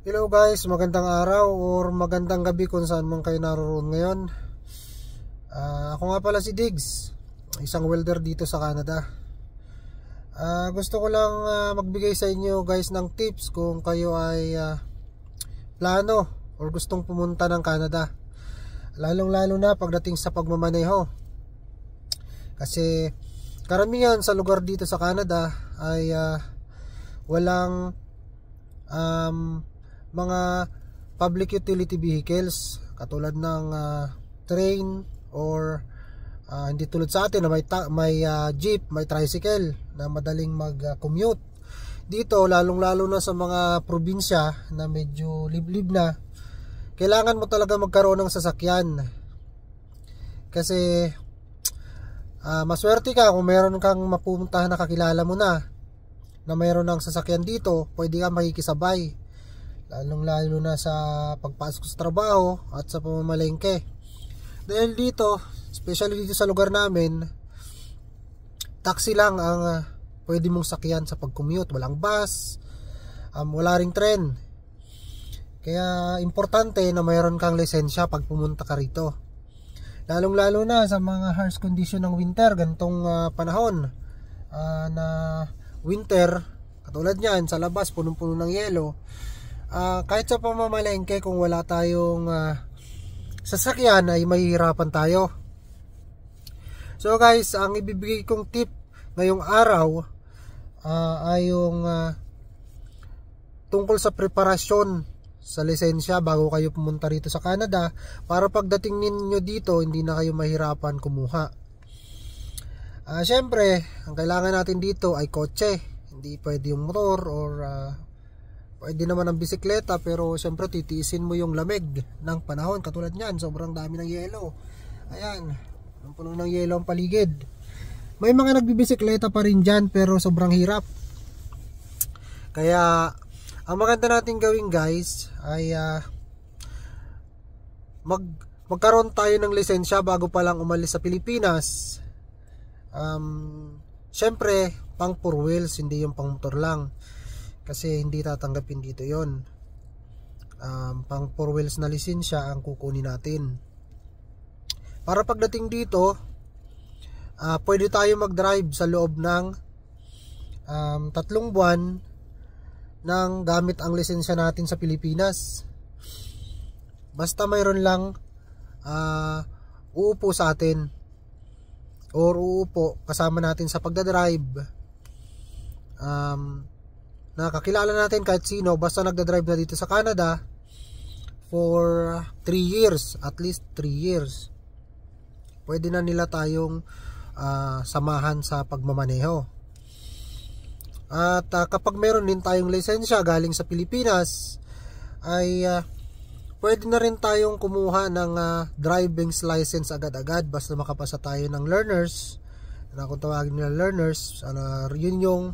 Hello guys, magandang araw or magandang gabi kung saan man kayo naroon ngayon. Ako nga pala si Diggs, isang welder dito sa Canada. Gusto ko lang magbigay sa inyo guys ng tips kung kayo ay plano or gustong pumunta ng Canada, lalong lalo na pagdating sa pagmamaneho. Kasi karamihan sa lugar dito sa Canada ay walang mga public utility vehicles katulad ng train or hindi tulad sa atin na may jeep, may tricycle na madaling mag-commute. Dito lalong lalo na sa mga probinsya na medyo liblib na, kailangan mo talaga magkaroon ng sasakyan. Kasi maswerte ka kung meron kang mapupuntahan na kakilala mo na mayroon ng sasakyan dito, pwede ka makikisabay lalong lalo na sa pagpasok sa trabaho at sa pamamalengke. Dahil dito, especially dito sa lugar namin, taxi lang ang pwede mong sakyan sa pag-commute. Walang bus, wala ring tren. Kaya importante na mayroon kang lisensya pag pumunta ka rito, lalong lalo na sa mga harsh condition ng winter, ganitong panahon na winter, katulad nyan sa labas punong-puno ng yelo. Kahit sa pamamalengke, kung wala tayong sasakyan ay mahihirapan tayo. So guys, ang ibibigay kong tip ngayong araw ay yung tungkol sa preparasyon sa lisensya bago kayo pumunta rito sa Canada, para pagdating ninyo dito hindi na kayo mahirapan kumuha. Syempre, ang kailangan natin dito ay kotse. Hindi pwede yung motor or pwede naman ang bisikleta, pero syempre titiisin mo yung lamig ng panahon. Katulad nyan, sobrang dami ng yelo. Ayan, ang puno ng yelo ang paligid. May mga nagbibisikleta pa rin dyan, pero sobrang hirap. Kaya ang maganda natin gawin guys ay magkaroon tayo ng lisensya bago pa lang umalis sa Pilipinas. Syempre pang 4 wheels, hindi yung pang motor lang, kasi hindi tatanggapin dito yon. Pang 4 wheels na lisensya ang kukunin natin. Para pagdating dito, pwede tayo mag-drive sa loob ng 3 buwan ng gamit ang lisensya natin sa Pilipinas. Basta mayroon lang uupo sa atin or uupo kasama natin sa pagdadrive, nakakilala natin kahit sino, basta nagdadrive na dito sa Canada for 3 years, at least 3 years, pwede na nila tayong samahan sa pagmamaneho. At kapag meron din tayong lisensya galing sa Pilipinas, ay pwede na rin tayong kumuha ng driving license agad-agad, basta makapasa tayo ng learners, na kung tawagin nila learners, yun yung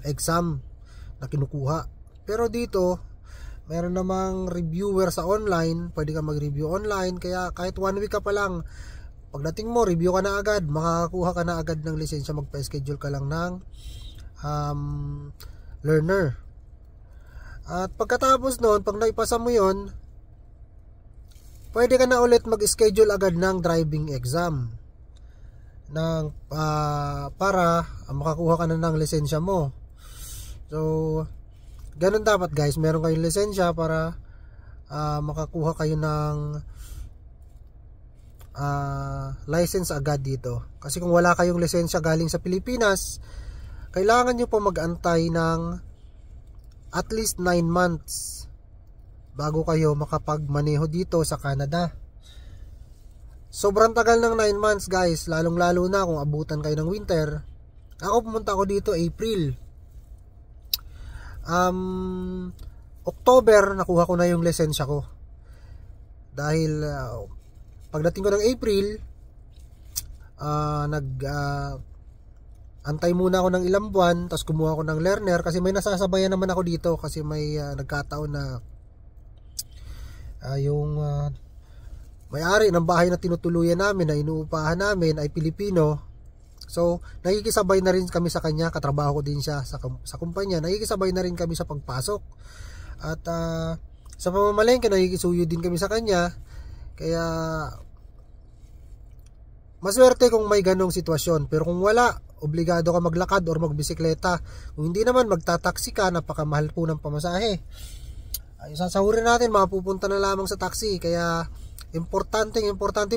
exam na kinukuha. Pero dito meron namang reviewer sa online, pwede ka mag-review online. Kaya kahit 1 week ka pa lang, pagdating mo review ka na agad, makakakuha ka na agad ng lisensya. Magpa-schedule ka lang ng learner. At pagkatapos noon, pag naipasa mo yon, pwede ka na ulit mag-schedule agad ng driving exam para makakuha ka na ng lisensya mo. So ganun dapat guys, meron kayong lisensya para makakuha kayo ng license agad dito. Kasi kung wala kayong lisensya galing sa Pilipinas, kailangan nyo po mag-antay ng at least 9 months bago kayo makapagmaneho dito sa Canada. Sobrang tagal ng 9 months guys, lalong lalo na kung abutan kayo ng winter. Ako pumunta ako dito April. October nakuha ko na yung lisensya ko. Dahil pagdating ko ng April, antay muna ako ng ilang buwan, tapos kumuha ako ng learner, kasi may nasasabayan naman ako dito. Kasi may nagkataon na yung may-ari ng bahay na tinutuluyan namin, na inuupahan namin, ay Pilipino. So nakikisabay na rin kami sa kanya, katrabaho ko din siya sa kumpanya. Nakikisabay na rin kami sa pagpasok. At sa pamamalengke nakikisuyo din kami sa kanya. Kaya maswerte kung may ganong sitwasyon. Pero kung wala, obligado ka maglakad or magbisikleta. Kung hindi naman, magtataksi ka, napakamahal po ng pamasahe. Ay, sasahurin natin, mapupunta na lamang sa taxi. Kaya importante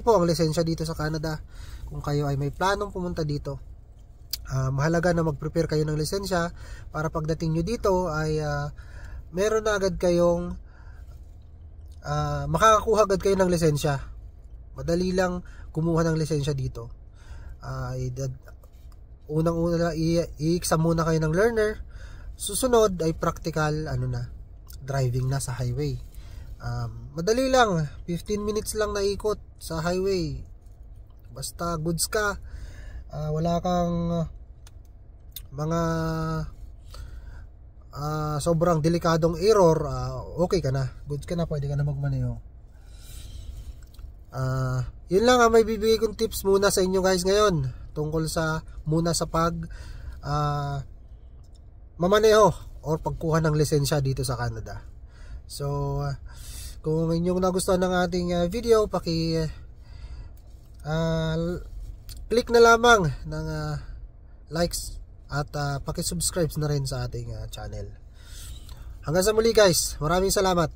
po ang lisensya dito sa Canada. Kung kayo ay may planong pumunta dito, mahalaga na mag-prepare kayo ng lisensya para pagdating nyo dito ay meron na agad kayong makakakuha agad kayo ng lisensya. Madali lang kumuha ng lisensya dito. Unang-una i-exam muna kayo ng learner. Susunod ay practical driving na sa highway. Madali lang, 15 minutes lang na ikot sa highway. Basta goods ka, wala kang mga sobrang delikadong error, okay ka na, goods ka na, pwede ka na magmaneho. Yun lang ang may bibigay kong tips muna sa inyo guys ngayon tungkol sa pag mamaneho or pagkuha ng lisensya dito sa Canada. So kung inyong nagustuhan ng ating video, click na lamang ng likes at paki-subscribe na rin sa ating channel. Hanggang sa muli guys, maraming salamat.